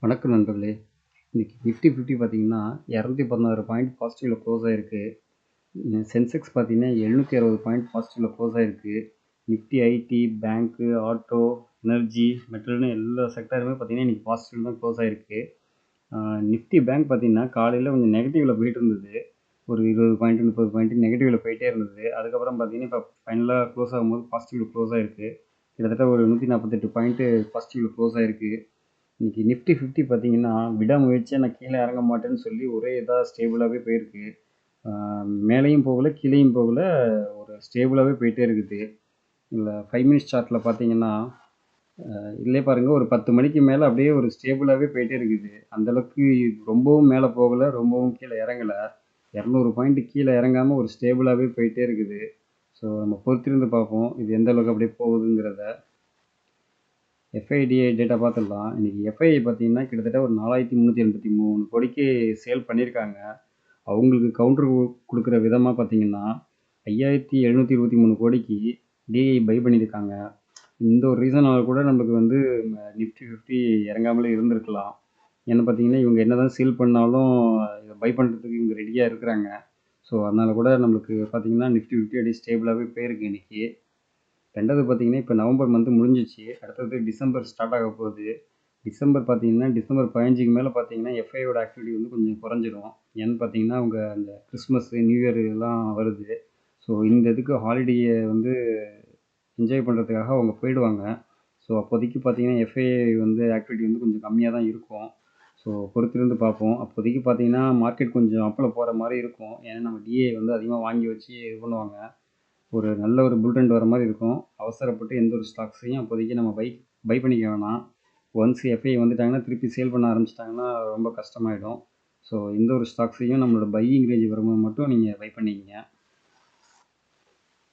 வணக்கம் நண்பர்களே. இன்னைக்கு நிஃப்டி 50 பார்த்தீங்கன்னா 216 பாயிண்ட் பாசிட்டிவில் க்ளோஸ் ஆயிருக்கு. சென்செக்ஸ் பார்த்தீங்கன்னா 760 பாயிண்ட் பாசிட்டிவில் க்ளோஸ் ஆயிருக்கு. நிஃப்டி ஐடி, பேங்க்கு, ஆட்டோ, எனர்ஜி, மெட்டல்னு எல்லா செக்டாருமே பார்த்தீங்கன்னா இன்னைக்கு பாசிட்டிவ் தான் க்ளோஸ் ஆயிருக்கு. நிஃப்டி பேங்க் பார்த்தீங்கன்னா காலையில் கொஞ்சம் நெகட்டிவில் போயிட்டு இருந்தது. ஒரு 20 பாயிண்ட் 30 பாயிண்ட் நெகட்டிவில் போயிட்டே இருந்தது. அதுக்கப்புறம் பார்த்தீங்கன்னா இப்போ ஃபைனலாக க்ளோஸ் ஆகும்போது பாசிட்டிவில் க்ளோஸ் ஆயிருக்கு. கிட்டத்தட்ட ஒரு 148 பாயிண்ட்டு பாசிட்டிவில் க்ளோஸ் ஆயிருக்கு. இன்னைக்கு நிஃப்டி 50 பார்த்தீங்கன்னா விடாமுயற்சியாக நான் கீழே இறங்க மாட்டேன்னு சொல்லி ஒரே இதாக ஸ்டேபிளாகவே போயிருக்கு. மேலேயும் போகல கீழேயும் போகல, ஒரு ஸ்டேபிளாகவே போயிட்டே இருக்குது. இல்லை 5 மினிட்ஸ் சார்ட்டில் பார்த்தீங்கன்னா இல்லையே பாருங்கள், ஒரு 10 மணிக்கு மேலே அப்படியே ஒரு ஸ்டேபிளாகவே போயிட்டே இருக்குது. அந்தளவுக்கு ரொம்பவும் மேலே போகலை, ரொம்பவும் கீழே இறங்கலை. 200 பாயிண்ட் கீழே இறங்காமல் ஒரு ஸ்டேபிளாகவே போயிட்டே இருக்குது. ஸோ நம்ம பொறுத்திருந்து பார்ப்போம் இது எந்த அளவுக்கு அப்படியே போகுதுங்கிறத. எஃப்ஐடிஏ டேட்டா பார்த்துடலாம். இன்றைக்கி எஃப்ஐஐ பார்த்தீங்கன்னா கிட்டத்தட்ட ஒரு 4383 கோடிக்கு சேல் பண்ணியிருக்காங்க. அவங்களுக்கு கவுண்டர் கொடுக்குற விதமாக பார்த்தீங்கன்னா 5723 கோடிக்கு டிஐ பை பண்ணியிருக்காங்க. இந்த ஒரு ரீசனால் கூட நம்மளுக்கு வந்து நிஃப்டி 50 இறங்காமலே இருந்திருக்கலாம். ஏன்னா பார்த்தீங்கன்னா இவங்க என்ன தான் சேல் பண்ணாலும் இதை பை பண்ணுறதுக்கு இவங்க ரெடியாக இருக்கிறாங்க. ஸோ அதனால் கூட நம்மளுக்கு பார்த்தீங்கன்னா நிஃப்டி 50 அப்படியே ஸ்டேபிளாகவே போயிருக்கு இன்றைக்கி. ரெண்டாவது பார்த்தீங்கன்னா இப்போ நவம்பர் மந்த்து முடிஞ்சிச்சு. அடுத்தது டிசம்பர் ஸ்டார்ட் ஆக போகுது. டிசம்பர் பார்த்தீங்கன்னா டிசம்பர் 15க்கு மேலே பார்த்தீங்கன்னா எஃப்ஐயோட ஆக்டிவிட்டி வந்து கொஞ்சம் குறைஞ்சிரும். ஏன்னு பார்த்தீங்கன்னா அவங்க அந்த கிறிஸ்மஸ்ஸு, நியூ இயர் இதெல்லாம் வருது. ஸோ இந்த இதுக்கு ஹாலிடேயை வந்து என்ஜாய் பண்ணுறதுக்காக அவங்க போயிடுவாங்க. ஸோ அப்போதைக்கு பார்த்தீங்கன்னா எஃப்ஐஐ வந்து ஆக்டிவிட்டி வந்து கொஞ்சம் கம்மியாக தான் இருக்கும். ஸோ பொறுத்திருந்து பார்ப்போம். அப்போதைக்கு பார்த்தீங்கன்னா மார்க்கெட் கொஞ்சம் அப்பில் போகிற மாதிரி இருக்கும். ஏன்னா நம்ம டிஏ வந்து அதிகமாக வாங்கி வச்சு இது பண்ணுவாங்க. ஒரு நல்ல ஒரு புல் ட்ரெண்ட் வர மாதிரி இருக்கும். அவசரப்பட்டு எந்த ஒரு ஸ்டாக்ஸையும் அப்போதைக்கு நம்ம பை பண்ணிக்க வேணாம். ஒன்ஸ் எஃப்ஐ வந்துட்டாங்கன்னா திருப்பி சேல் பண்ண ஆரம்பிச்சிட்டாங்கன்னா ரொம்ப கஷ்டமாயிடும். ஸோ எந்த ஒரு ஸ்டாக்ஸையும் நம்மளோட பையிங் ரேஞ்ச் வரும்போது மட்டும் நீங்கள் பை பண்ணிக்கங்க.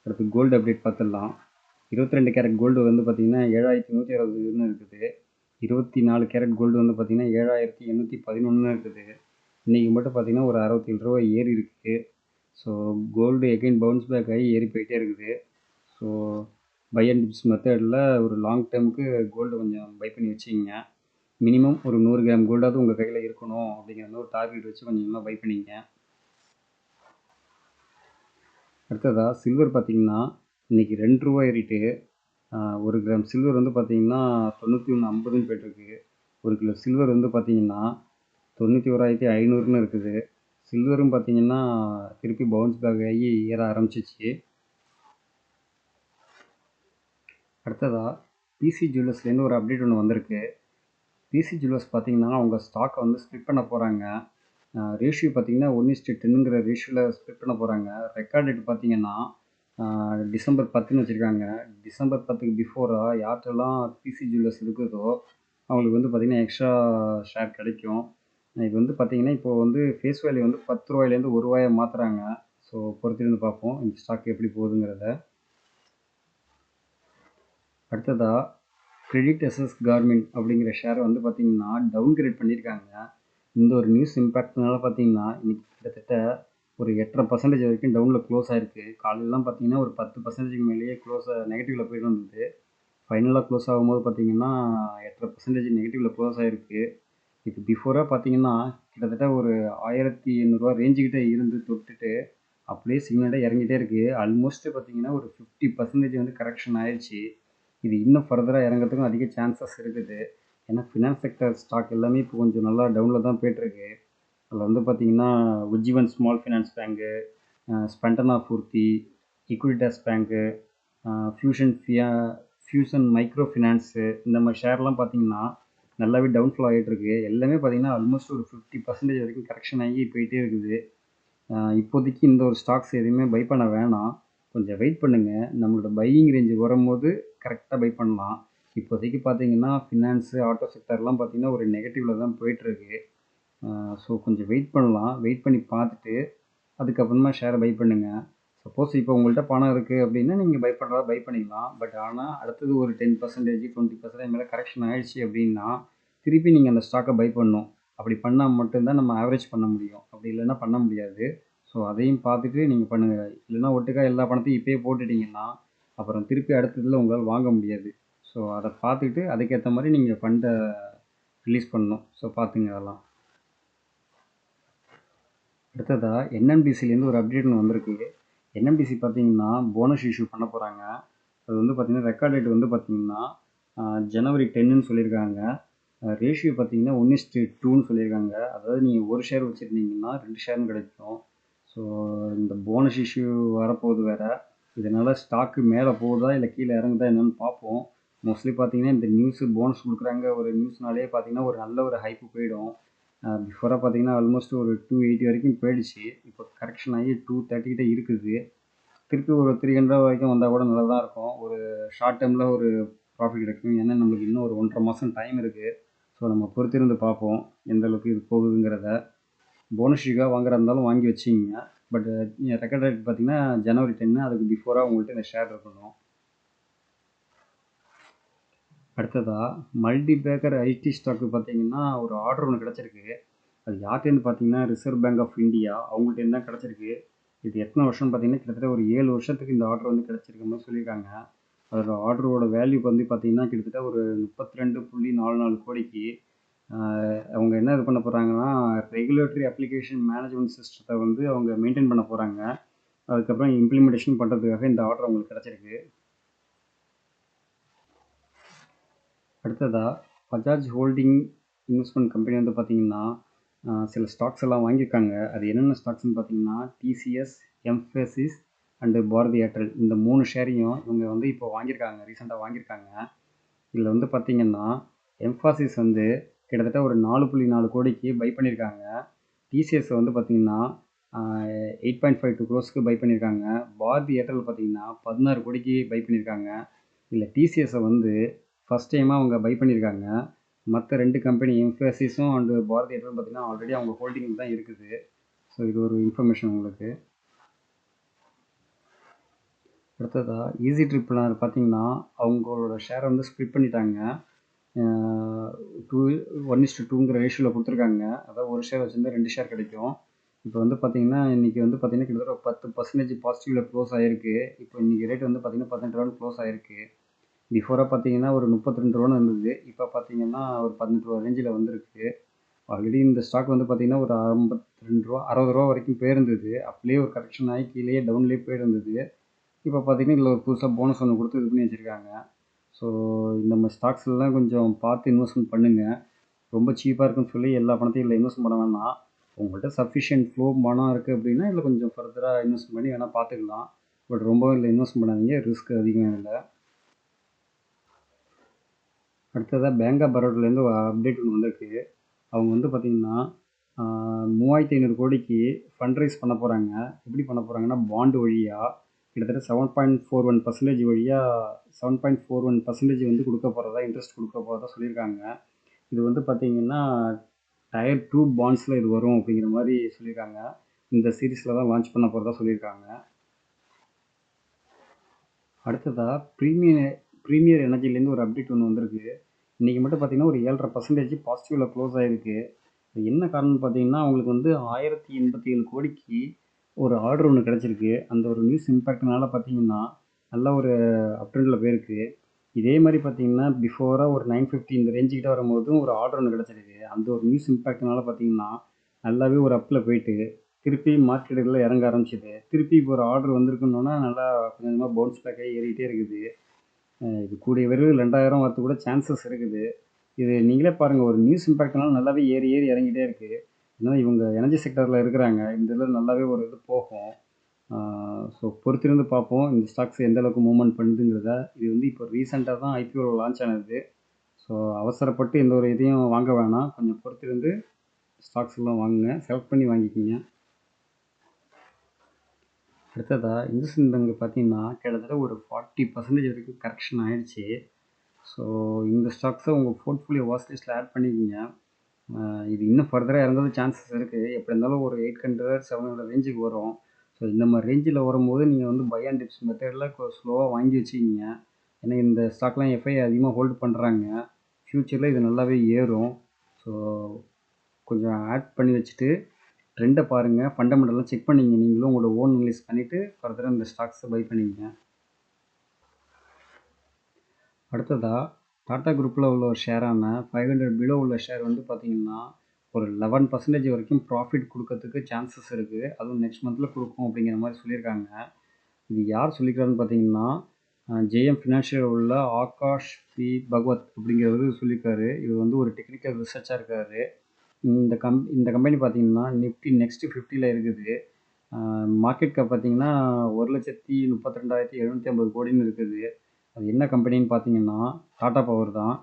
அடுத்து கோல்டு அப்டேட் பார்த்துடலாம். 22 கேரட் கோல்டு வந்து பார்த்திங்கன்னா 7160 இருக்குது. 24 கேரட் கோல்டு வந்து பார்த்திங்கன்னா 7811 இருக்குது. இன்றைக்கி மட்டும் பார்த்திங்கன்னா ஒரு 67 ரூபா ஏறி இருக்குது. So gold again bounce back ஆகி ஏறி போயிட்டே இருக்குது. ஸோ பை அண்ட் டிப்ஸ் மெத்தடில் ஒரு லாங் டேர்முக்கு கோல்டு கொஞ்சம் பை பண்ணி வச்சுக்கிங்க. மினிமம் ஒரு 100 கிராம் கோல்டாவது உங்கள் கையில் இருக்கணும் அப்படிங்கிற மாதிரி ஒரு டார்கெட் வச்சு கொஞ்சம் கொஞ்சமாக பை பண்ணிங்க. அடுத்ததாக சில்வர் பார்த்திங்கன்னா இன்றைக்கி 2 ரூபா ஏறிட்டு 1 கிராம் சில்வர் வந்து பார்த்திங்கன்னா 91.50 போய்ட்டுருக்கு. 1 கிலோ சில்வர் வந்து பார்த்திங்கன்னா 91,500 இருக்குது. சில்வரும் பார்த்திங்கன்னா திருப்பி பவுன்ஸ் பேக் ஆகி ஏற ஆரம்பிச்சிச்சு. அடுத்ததாக பிசி ஜுவல்லர்ஸ்லேருந்து ஒரு அப்டேட் ஒன்று வந்திருக்கு. பிசி ஜுவல்லர்ஸ் பார்த்திங்கன்னா அவங்க ஸ்டாக்கை வந்து ஸ்ப்ளிட் பண்ண போகிறாங்க. ரேஷியோ பார்த்திங்கன்னா 1:10ங்கிற ரேஷியோவில் ஸ்ப்ளிட் பண்ண போகிறாங்க. ரெக்கார்ட் டேட் பார்த்திங்கன்னா டிசம்பர் 10ன்னு வச்சுருக்காங்க. டிசம்பர் 10க்கு பிஃபோராக யார்கிட்டலாம் பிசி ஜுவல்லர்ஸ் இருக்குதோ அவங்களுக்கு வந்து பார்த்திங்கன்னா எக்ஸ்ட்ரா ஷேர் கிடைக்கும். இது வந்து பார்த்திங்கன்னா இப்போது வந்து ஃபேஸ் வேல்யூ வந்து 10 ரூபாயிலேருந்து 1 ரூபாயை மாற்றுறாங்க. ஸோ பொறுத்திருந்து பார்ப்போம் இந்த ஸ்டாக் எப்படி போகுதுங்கிறத. அடுத்ததாக கிரெடிட் அசஸ் கார்மெண்ட் அப்படிங்கிற ஷேரை வந்து பார்த்திங்கன்னா டவுன்கிரேட் பண்ணியிருக்காங்க. இந்த ஒரு நியூஸ் இம்பேக்ட்னால பார்த்திங்கன்னா இன்றைக்கி கிட்டத்தட்ட ஒரு 8.5% வரைக்கும் டவுனில் க்ளோஸ் ஆகிருக்கு. காலையிலாம் பார்த்திங்கன்னா ஒரு 10% மேலேயே நெகட்டிவில் போயிட்டு வந்தது. ஃபைனலாக க்ளோஸ் ஆகும்போது பார்த்திங்கன்னா 8.5% நெகட்டிவில் க்ளோஸ் ஆகிருக்கு. இப்போ பிஃபோராக பார்த்திங்கன்னா கிட்டத்தட்ட ஒரு 1800 ரேஞ்சுக்கிட்ட இருந்து தொட்டுட்டு அப்படியே சிக்னலாக இறங்கிட்டே இருக்குது. ஆல்மோஸ்ட் பார்த்திங்கன்னா ஒரு 50% வந்து கரெக்ஷன் ஆயிடுச்சு. இது இன்னும் ஃபர்தராக இறங்கிறதுக்கும் அதிக சான்சஸ் இருக்குது. ஏன்னா ஃபினான்ஸ் செக்டர் ஸ்டாக் எல்லாமே இப்போ கொஞ்சம் நல்லா டவுனில் தான் போய்ட்டுருக்கு. அதில் வந்து பார்த்திங்கன்னா உஜ்ஜீவன் ஸ்மால் ஃபினான்ஸ் பேங்க்கு, ஸ்பண்டனா பூர்த்தி, ஈக்விட்டாஸ் பேங்க்கு, ஃபியூஷன் மைக்ரோ ஃபினான்ஸு, இந்த மாதிரி ஷேர்லாம் பார்த்திங்கன்னா நல்லாவே டவுன்ஃபால் ஆகிட்டுருக்கு. எல்லாமே பார்த்திங்கன்னா ஆல்மோஸ்ட் ஒரு 50% வரைக்கும் கரெக்ஷன் ஆகி போயிட்டே இருக்குது. இப்போதைக்கு இந்த ஒரு ஸ்டாக்ஸ் எதுவுமே பை பண்ண வேணாம். கொஞ்சம் வெயிட் பண்ணுங்கள். நம்மளோட பையிங் ரேஞ்சு வரும்போது கரெக்டாக பை பண்ணலாம். இப்போதைக்கு பார்த்திங்கன்னா ஃபினான்ஸு, ஆட்டோ செக்டர்லாம் பார்த்திங்கன்னா ஒரு நெகட்டிவில் தான் போயிட்டுருக்கு. ஸோ கொஞ்சம் வெயிட் பண்ணலாம். வெயிட் பண்ணி பார்த்துட்டு அதுக்கப்புறமா ஷேரை பை பண்ணுங்கள். சப்போஸ் இப்போ உங்கள்கிட்ட பணம் இருக்குது அப்படின்னா நீங்கள் பை பண்ணுறதா பை பண்ணிக்கலாம். பட் ஆனால் அடுத்தது ஒரு 10% 20% மேலே கரெக்ஷன் ஆகிடுச்சி அப்படின்னா திருப்பி நீங்கள் அந்த ஸ்டாக்கை பை பண்ணணும். அப்படி பண்ணால் மட்டும்தான் நம்ம ஆவரேஜ் பண்ண முடியும். அப்படி இல்லைன்னா பண்ண முடியாது. ஸோ அதையும் பார்த்துட்டு நீங்கள் பண்ணுங்கள். இல்லைன்னா ஒட்டுக்கா எல்லா பணத்தையும் இப்போயே போட்டுட்டிங்கன்னா அப்புறம் திருப்பி அடுத்ததில் உங்களால் வாங்க முடியாது. ஸோ அதை பார்த்துட்டு அதுக்கேற்ற மாதிரி நீங்கள் ஃபண்டை ரிலீஸ் பண்ணணும். ஸோ பார்த்துங்க அதெல்லாம். அடுத்ததாக என்எம்டிசிலேருந்து ஒரு அப்டேட் ஒன்று வந்திருக்கு. என்எம்டிசி பார்த்தீங்கன்னா போனஸ் இஷ்யூ பண்ண போகிறாங்க. அது வந்து பார்த்திங்கன்னா ரெக்கார்ட் டேட் வந்து பார்த்திங்கன்னா ஜனவரி 10ன்னு சொல்லியிருக்காங்க. ரேஷியோ பார்த்தீங்கன்னா 1:2ன்னு சொல்லியிருக்காங்க. அதாவது நீங்கள் ஒரு ஷேர் வச்சுருந்தீங்கன்னா 2 ஷேரும் கிடைக்கும். ஸோ இந்த போனஸ் இஷ்யூ வரப்போகுது வேறு. இதனால் ஸ்டாக்கு மேலே போகுதா இல்லை கீழே இறங்குதா என்னென்னு பார்ப்போம். மோஸ்ட்லி பார்த்தீங்கன்னா இந்த நியூஸு போனஸ் கொடுக்குறாங்க ஒரு நியூஸ்னாலே பார்த்தீங்கன்னா ஒரு நல்ல ஒரு ஹைப்பு போயிடும். பிஃபோராக பார்த்தீங்கன்னா ஆல்மோஸ்ட் ஒரு 280 வரைக்கும் போயிடுச்சு. இப்போ கரெக்ஷன் ஆகி 230 கிட்ட இருக்குது. திருப்பி ஒரு 300 வரைக்கும் வந்தால் கூட நல்லா தான் இருக்கும். ஒரு ஷார்ட் டேர்மில் ஒரு ப்ராஃபிட் கிடைக்கும். ஏன்னா நம்மளுக்கு இன்னும் ஒரு 1.5 மாதம் டைம் இருக்குது. ஸோ நம்ம பொறுத்திருந்து பார்ப்போம் எந்த அளவுக்கு இது போகுதுங்கிறத. போனஸ் ஷீக்காக வாங்குறதா இருந்தாலும் வாங்கி வச்சிங்க. பட் ரெக்கார்ட் டேட் பார்த்தீங்கன்னா ஜனவரி 10. அதுக்கு பிஃபோராக உங்கள்கிட்ட இந்த ஷேர் இருக்கணும். அடுத்ததாக மல்டி பேக்கர் ஐடி ஸ்டாக்கு பார்த்தீங்கன்னா ஒரு ஆர்டர் ஒன்று கிடச்சிருக்கு. அது யார்கிட்டேருந்து பார்த்தீங்கன்னா ரிசர்வ் பேங்க் ஆஃப் இந்தியா அவங்கள்ட்டேருந்து தான் கிடச்சிருக்கு. இது எத்தனை வருஷம் பார்த்தீங்கன்னா கிட்டத்தட்ட ஒரு 7 வருஷத்துக்கு இந்த ஆர்டர் வந்து கிடச்சிருக்க மாதிரி சொல்லியிருக்காங்க. அதோட ஆர்டரோட வேல்யூ வந்து பார்த்தீங்கன்னா கிட்டத்தட்ட ஒரு 32.44 கோடிக்கு. அவங்க என்ன இது பண்ண போகிறாங்கன்னா ரெகுலேட்டரி அப்ளிகேஷன் மேனேஜ்மெண்ட் சிஸ்டத்தை வந்து அவங்க மெயின்டைன் பண்ண போகிறாங்க. அதுக்கப்புறம் இம்ப்ளிமெண்டேஷன் பண்ணுறதுக்காக இந்த ஆர்டர் அவங்களுக்கு கிடச்சிருக்கு. அடுத்ததாக பஜாஜ் ஹோல்டிங் இன்வெஸ்ட்மெண்ட் கம்பெனி வந்து பார்த்திங்கன்னா சில ஸ்டாக்ஸ் எல்லாம் வாங்கியிருக்காங்க. அது என்னென்ன ஸ்டாக்ஸ்ன்னு பார்த்தீங்கன்னா TCS, Mphasis and Bharti Airtel இந்த 3 ஷேரையும் இவங்க வந்து இப்போ வாங்கியிருக்காங்க, ரீசெண்டாக வாங்கியிருக்காங்க. இதில் வந்து பார்த்திங்கன்னா எம்ஃபாசிஸ் வந்து கிட்டத்தட்ட ஒரு 4.4 கோடிக்கு பை பண்ணியிருக்காங்க. டிசிஎஸ் வந்து பார்த்திங்கன்னா 8.52 க்ரோஸ்க்கு பை பண்ணியிருக்காங்க. பாரதி ஏர்டெல் பார்த்திங்கன்னா 16 கோடிக்கு பை பண்ணியிருக்காங்க. இல்லை டிசிஎஸை வந்து ஃபஸ்ட் டைமாக அவங்க பை பண்ணியிருக்காங்க. மற்ற 2 கம்பெனி எம்ஃபசிஸும் அண்டு பாரதி ஏர்டெல் பார்த்திங்கன்னா ஆல்ரெடி அவங்க ஹோல்டிங் தான் இருக்குது. ஸோ இது ஒரு இன்ஃபர்மேஷன் உங்களுக்கு. அடுத்ததாக ஈஸி ட்ரிப்பில் பார்த்திங்கன்னா அவங்களோட ஷேரை வந்து ஸ்ப்ளிட் பண்ணிட்டாங்க. 1:2ங்கிற ரேஷியோவில் கொடுத்துருக்காங்க. அதாவது ஒரு ஷேர் வச்சுருந்தா 2 ஷேர் கிடைக்கும். இப்போ வந்து பார்த்திங்கன்னா இன்றைக்கி வந்து பார்த்திங்கன்னா கிட்டத்தட்ட 10% பாசிட்டிவில் க்ளோஸ் ஆகிருக்கு. இப்போ இன்றைக்கி ரேட் வந்து பார்த்திங்கன்னா 18 ரூபான்னு க்ளோஸ் ஆகிருக்கு. பிஃபோராக பார்த்தீங்கன்னா ஒரு 32 ரூபான்னு இருந்தது. இப்போ பார்த்தீங்கன்னா ஒரு 18 ரூபா ரேஞ்சில் வந்திருக்கு. ஆல்ரெடி இந்த ஸ்டாக் வந்து பார்த்திங்கன்னா ஒரு 52 ரூபா 60 ரூபா வரைக்கும் போயிருந்தது. அப்படியே ஒரு கரெக்ஷன் ஆகி கீழே டவுன்லேயே போயிருந்தது. இப்போ பார்த்திங்கன்னா இதில் ஒரு புதுசாக போனஸ் ஒன்று கொடுத்து இது பண்ணி வச்சுருக்காங்க. ஸோ இந்த மாதிரி ஸ்டாக்ஸ்லாம் கொஞ்சம் பார்த்து இன்வெஸ்ட்மெண்ட் பண்ணுங்கள். ரொம்ப சீப்பாக இருக்குன்னு சொல்லி எல்லா பணத்தையும் இதில் இன்வெஸ்ட் பண்ண வேணாம். உங்கள்கிட்ட சஃபிஷியன்ட் ஃப்ளோ பணம் இருக்குது அப்படின்னா இதில் கொஞ்சம் ஃபர்தராக இன்வெஸ்ட் பண்ணி வேணால் பார்த்துக்கலாம். பட் ரொம்ப இதில் இன்வெஸ்ட் பண்ணாதீங்க, ரிஸ்க் அதிகம் இல்லை. அடுத்ததாக பேங்க் ஆஃப் பரோடாலேருந்து ஒரு அப்டேட் ஒன்று வந்திருக்கு. அவங்க வந்து பார்த்திங்கன்னா 3500 கோடிக்கு ஃபண்ட் ரைஸ் பண்ண போகிறாங்க. எப்படி பண்ண போகிறாங்கன்னா பாண்டு வழியாக கிட்டத்தட்ட 7.41% வழியாக 7.41% வந்து கொடுக்க போகிறதா, இன்ட்ரெஸ்ட் கொடுக்க போகிறதா சொல்லியிருக்காங்க. இது வந்து பார்த்திங்கன்னா டயர் 2 பாண்ட்ஸில் இது வரும் அப்படிங்கிற மாதிரி சொல்லியிருக்காங்க. இந்த சீரீஸில் தான் லான்ச் பண்ண போகிறதா சொல்லியிருக்காங்க. அடுத்ததாக ப்ரீமியர் எனர்ஜிலேருந்து ஒரு அப்டேட் ஒன்று வந்திருக்கு. இன்றைக்கி மட்டும் பார்த்திங்கன்னா ஒரு 7.5% பாசிட்டிவில் க்ளோஸ் ஆகிருக்கு. என்ன காரணம்னு பார்த்தீங்கன்னா அவங்களுக்கு வந்து 1087 கோடிக்கு ஒரு ஆர்டர் ஒன்று கிடச்சிருக்கு. அந்த ஒரு நியூஸ் இம்பேக்ட்னால பார்த்தீங்கன்னா நல்ல ஒரு அப்ட்ரெண்டில் போயிருக்கு. இதே மாதிரி பார்த்தீங்கன்னா பிஃபோராக ஒரு 950 இந்த ரேஞ்சுக்கிட்ட வரும்போதும் ஒரு ஆர்டர் ஒன்று கிடச்சிருக்கு. அந்த ஒரு நியூஸ் இம்பேக்ட்னால பார்த்தீங்கன்னா நல்லாவே ஒரு அப்பில் போயிட்டு திருப்பி மார்க்கெட்டுகளில் இறங்க ஆரம்பிச்சிது. திருப்பி இப்போ ஒரு ஆர்டர் வந்திருக்குன்னொன்னா நல்லா கொஞ்சம் கொஞ்சமாக பவுன்ஸ் பேக் ஆகி ஏறிக்கிட்டே இருக்குது. இது கூடிய விரைவில் 2000 வரத்துக்கு கூட சான்சஸ் இருக்குது. இது நீங்களே பாருங்கள், ஒரு நியூஸ் இம்பேக்ட்னால நல்லாவே ஏறி இறங்கிட்டே இருக்குது. ஏன்னா இவங்க எனர்ஜி செக்டரில் இருக்கிறாங்க. இந்த இதில் நல்லாவே ஒரு இது போகும். ஸோ பொறுத்திருந்து பார்ப்போம் இந்த ஸ்டாக்ஸ் எந்த அளவுக்கு மூவ்மெண்ட் பண்ணுதுங்கிறத. இது வந்து இப்போ ரீசெண்டாக தான் ஐபிஓவில் லான்ச் ஆனது. ஸோ அவசரப்பட்டு எந்த ஒரு இதையும் வாங்க வேணாம். கொஞ்சம் பொறுத்திருந்து ஸ்டாக்ஸ் எல்லாம் வாங்குங்க, செலக்ட் பண்ணி வாங்கிக்கிங்க. அடுத்ததாக இந்துஸ்தான் பேங்க் பார்த்தீங்கன்னா கிட்டத்தட்ட ஒரு 40% வரைக்கும் கரெக்ஷன் ஆகிடுச்சு. ஸோ இந்த ஸ்டாக்ஸை உங்கள் போர்ட்ஃபோலியோ வாட்ச் லிஸ்ட்டில் ஆட் பண்ணிக்கிங்க. இது இன்னும் ஃபர்தராக இறங்கிறது சான்சஸ் இருக்குது. எப்படி இருந்தாலும் ஒரு 800-700 ரேஞ்சுக்கு வரும். ஸோ இந்த மாதிரி ரேஞ்சில் வரும்போது நீங்கள் வந்து பை அண்ட் டிப்ஸ் மெத்தடில் ஸ்லோவாக வாங்கி வச்சுக்கிங்க. ஏன்னா இந்த ஸ்டாக்லாம் எஃப்ஐ அதிகமாக ஹோல்டு பண்ணுறாங்க. ஃப்யூச்சரில் இது நல்லாவே ஏறும். ஸோ கொஞ்சம் ஆட் பண்ணி வச்சுட்டு ட்ரெண்டை பாருங்கள், ஃபண்டமெண்டலாம் செக் பண்ணிங்க. நீங்களும் உங்களோட ஓன் அனலைஸ் பண்ணிவிட்டு ஃபர்தராக இந்த ஸ்டாக்ஸை பை பண்ணிங்க. அடுத்ததாக டாடா குரூப்பில் உள்ள ஒரு ஷேரான 500 பிலோ உள்ள ஷேர் வந்து பார்த்திங்கன்னா ஒரு 11% வரைக்கும் ப்ராஃபிட் கொடுக்கறதுக்கு சான்சஸ் இருக்குது. அதுவும் நெக்ஸ்ட் மந்தில் கொடுக்கும் அப்படிங்கிற மாதிரி சொல்லியிருக்காங்க. இது யார் சொல்லியிருக்காருன்னு பார்த்தீங்கன்னா ஜேஎம் ஃபினான்ஷியல் உள்ள ஆகாஷ் பி பகவத் அப்படிங்கிறவர் சொல்லியிருக்காரு. இவர் வந்து ஒரு டெக்னிக்கல் ரிசர்ச்சாக இருக்காரு. இந்த கம்பெனி பார்த்தீங்கன்னா நிஃப்டி நெக்ஸ்ட் 50ல் இருக்குது. மார்க்கெட் கேப் பார்த்தீங்கன்னா 1,32,750 கோடின்னு இருக்குது. அது என்ன கம்பெனின்னு பார்த்தீங்கன்னா டாடா பவர் தான்.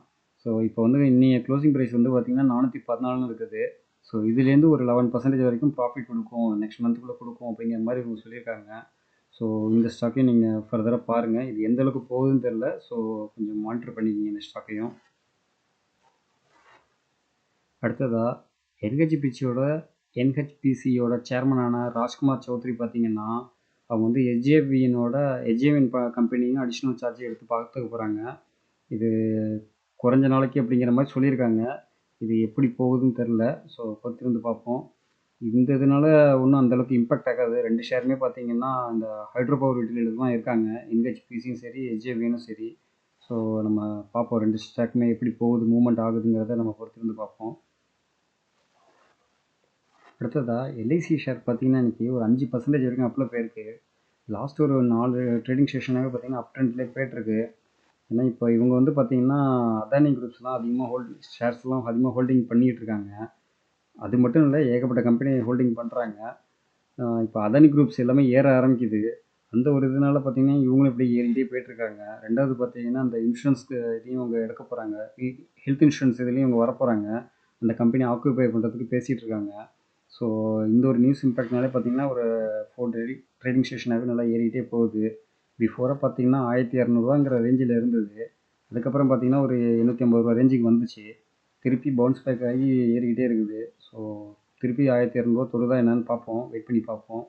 ஸோ இப்போ வந்து இன்னைய க்ளோசிங் ப்ரைஸ் வந்து பார்த்தீங்கன்னா 414 இருக்குது. ஸோ இதுலேருந்து ஒரு 11% வரைக்கும் ப்ராஃபிட் கொடுக்கும், நெக்ஸ்ட் மந்த்துக்குள்ளே கொடுக்கும் அப்படிங்கிற மாதிரி இவங்க சொல்லியிருக்காங்க. ஸோ இந்த ஸ்டாக்கையும் நீங்கள் ஃபர்தராக பாருங்கள். இது எந்த அளவுக்கு போகுதுன்னு தெரில. ஸோ கொஞ்சம் மானிட்டர் பண்ணிக்கிங்க இந்த ஸ்டாக்கையும். அடுத்ததாக என்ஹெச்பிசியோட சேர்மனான ராஜ்குமார் சௌத்ரி பார்த்தீங்கன்னா அவங்க வந்து எஸ்ஜேவிஎன் கம்பெனியும் அடிஷ்னல் சார்ஜ் எடுத்து பார்த்துக்க போகிறாங்க. இது குறைஞ்ச நாளைக்கு அப்படிங்கிற மாதிரி சொல்லியிருக்காங்க. இது எப்படி போகுதுன்னு தெரில. ஸோ பொறுத்திருந்து பார்ப்போம். இந்த இதனால் ஒன்றும் அந்தளவுக்கு இம்பேக்ட் ஆகாது. 2 ஷேருமே பார்த்தீங்கன்னா இந்த ஹைட்ரோ பவர் யூட்டிலிட்டியில் தான் இருக்காங்க. என்ஹெச்பிசியும் சரி, எஸ்ஜேவிஎனும் சரி. ஸோ நம்ம பார்ப்போம் 2 ஸ்டாக்குமே எப்படி போகுது, மூவ்மெண்ட் ஆகுதுங்கிறத நம்ம பொறுத்திருந்து பார்ப்போம். அடுத்ததாக எல்ஐசி ஷேர் பார்த்தீங்கன்னா இன்றைக்கி ஒரு 5% வரைக்கும் அப்பில் போயிருக்கு. லாஸ்ட் ஒரு 4 ட்ரேடிங் செஷனாகவே பார்த்தீங்கன்னா அப் ட்ரெண்ட்லேயே போயிட்டுருக்கு. ஏன்னா இப்போ இவங்க வந்து பார்த்தீங்கன்னா அதானி குரூப்ஸ்லாம் அதிகமாக ஷேர்ஸ்லாம் அதிகமாக ஹோல்டிங் பண்ணிகிட்டு இருக்காங்க. அது மட்டும் இல்லை, ஏகப்பட்ட கம்பெனி ஹோல்டிங் பண்ணுறாங்க. இப்போ அதானி குரூப்ஸ் எல்லாமே ஏற ஆரம்பிக்குது. அந்த ஒரு இதனால பார்த்தீங்கன்னா இவங்களும் இப்படி ஏறிக்கிட்டே போயிட்டுருக்காங்க. ரெண்டாவது பார்த்தீங்கன்னா அந்த இன்சூரன்ஸ்க்கு இதையும் இவங்க எடுக்க போகிறாங்க. ஹெல்த் இன்சூரன்ஸ் இதுலேயும் இவங்க வரப்போகிறாங்க. அந்த கம்பெனி ஆக்குபை பண்ணுறதுக்கு பேசிகிட்டு இருக்காங்க. ஸோ இந்த ஒரு நியூஸ் இம்பேக்ட்னாலே பார்த்தீங்கன்னா ஒரு 4 ட்ரேடிங் செஷனாகவே நல்லா ஏறிக்கிட்டே போகுது. பிஃபோராக பார்த்தீங்கன்னா 1200 ரேஞ்சில் இருந்தது. அதுக்கப்புறம் பார்த்தீங்கன்னா ஒரு 850 ரேஞ்சுக்கு வந்துச்சு. திருப்பி பவுன்ஸ் பேக் ஆகி ஏறிக்கிட்டே இருக்குது. ஸோ திருப்பி 1200 தொடுதா என்னன்னு பார்ப்போம், வெயிட் பண்ணி பார்ப்போம்.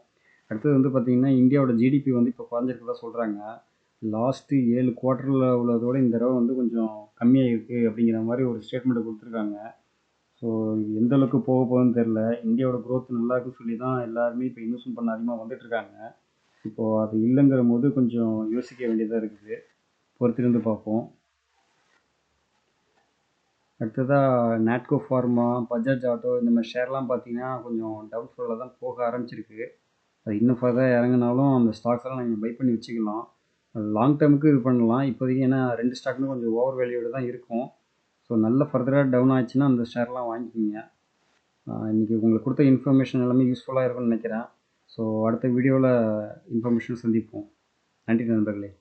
அடுத்தது வந்து பார்த்திங்கன்னா இந்தியாவோட ஜிடிபி வந்து இப்போ குறைஞ்சிருக்கதா சொல்கிறாங்க. லாஸ்ட்டு 7 குவார்ட்டரில் உள்ளதோட இந்த தடவை வந்து கொஞ்சம் கம்மியாக இருக்குது அப்படிங்கிற மாதிரி ஒரு ஸ்டேட்மெண்ட்டை கொடுத்துருக்காங்க. ஸோ எந்த அளவுக்கு போக போகுதுன்னு தெரில. இந்தியாவோட க்ரோத் நல்லா இருக்குன்னு சொல்லி தான் எல்லாருமே இப்போ இன்வெஸ்ட்மெண்ட் பண்ண அதிகமாக வந்துட்டுருக்காங்க. இப்போது அது இல்லைங்கிற போது கொஞ்சம் யோசிக்க வேண்டியதாக இருக்குது. பொறுத்திருந்து பார்ப்போம். அடுத்ததாக நாட்கோ ஃபார்மா, பஜாஜ் ஆட்டோ இந்த மாதிரி ஷேர்லாம் பார்த்தீங்கன்னா கொஞ்சம் டவுன்ஃபாலில் தான் போக ஆரம்பிச்சிருக்கு. அது இன்னும் ஃபர்தராக இறங்கினாலும் அந்த ஸ்டாக்ஸ் எல்லாம் நீங்கள் பை பண்ணி வச்சுக்கலாம். லாங் டேர்முக்கு இது பண்ணலாம். இப்போதைக்கு ஏன்னா 2 ஸ்டாக்குமே கொஞ்சம் ஓவர் வேல்யூடு தான் இருக்கும். ஸோ நல்ல ஃபர்தராக டவுன் ஆச்சுன்னா அந்த ஷேர்லாம் வாங்கிக்கிங்க. இன்றைக்கி உங்களுக்கு கொடுத்த இன்ஃபர்மேஷன் எல்லாமே யூஸ்ஃபுல்லாக இருக்கும்னு நினைக்கிறேன். ஸோ அடுத்த வீடியோவில் இன்ஃபர்மேஷன் சந்திப்போம். நன்றி நண்பர்களே.